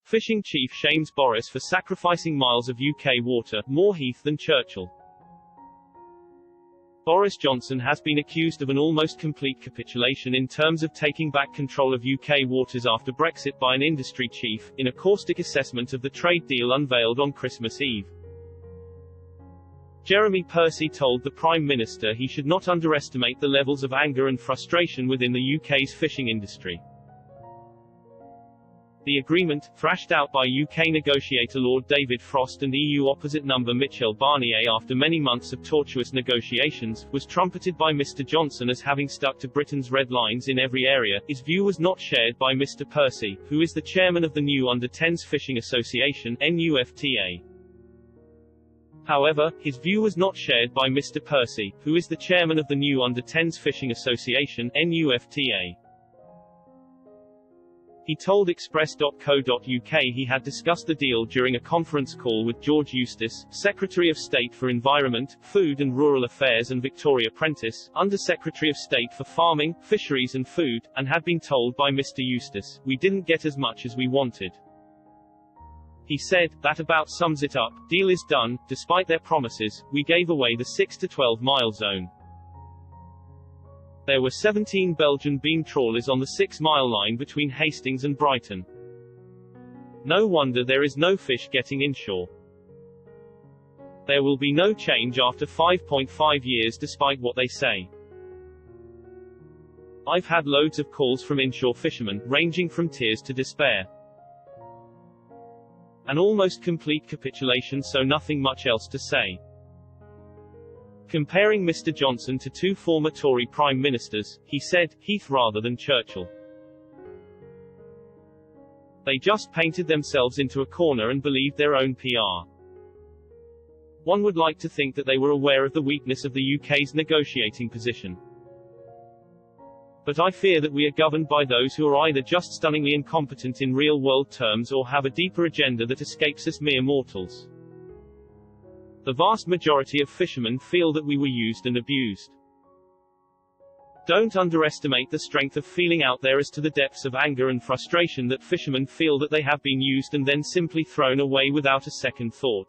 Fishing chief shames Boris for sacrificing miles of UK water, more Heath than Churchill. Boris Johnson has been accused of an almost complete capitulation in terms of taking back control of UK waters after Brexit by an industry chief, in a caustic assessment of the trade deal unveiled on Christmas Eve. Jeremy Percy told the Prime Minister he should not underestimate the levels of anger and frustration within the UK's fishing industry. The agreement, thrashed out by UK negotiator Lord David Frost and EU opposite number Michel Barnier after many months of tortuous negotiations, was trumpeted by Mr Johnson as having stuck to Britain's red lines in every area. His view was not shared by Mr Percy, who is the chairman of the new Under-10s Fishing Association, NUFTA. However, his view was not shared by Mr Percy, who is the chairman of the new Under-10s Fishing Association, NUFTA. He told Express.co.uk he had discussed the deal during a conference call with George Eustace, Secretary of State for Environment, Food and Rural Affairs, and Victoria Prentice, Under-Secretary of State for Farming, Fisheries and Food, and had been told by Mr Eustace, "We didn't get as much as we wanted." He said, "That about sums it up, deal is done, despite their promises, we gave away the 6 to 12 mile zone." There were 17 Belgian beam trawlers on the 6-mile line between Hastings and Brighton. No wonder there is no fish getting inshore. There will be no change after 5.5 years despite what they say. I've had loads of calls from inshore fishermen, ranging from tears to despair. An almost complete capitulation, so nothing much else to say. Comparing Mr Johnson to two former Tory Prime Ministers, he said, Heath rather than Churchill. They just painted themselves into a corner and believed their own PR. One would like to think that they were aware of the weakness of the UK's negotiating position. But I fear that we are governed by those who are either just stunningly incompetent in real-world terms or have a deeper agenda that escapes us mere mortals. The vast majority of fishermen feel that we were used and abused. Don't underestimate the strength of feeling out there as to the depths of anger and frustration that fishermen feel that they have been used and then simply thrown away without a second thought.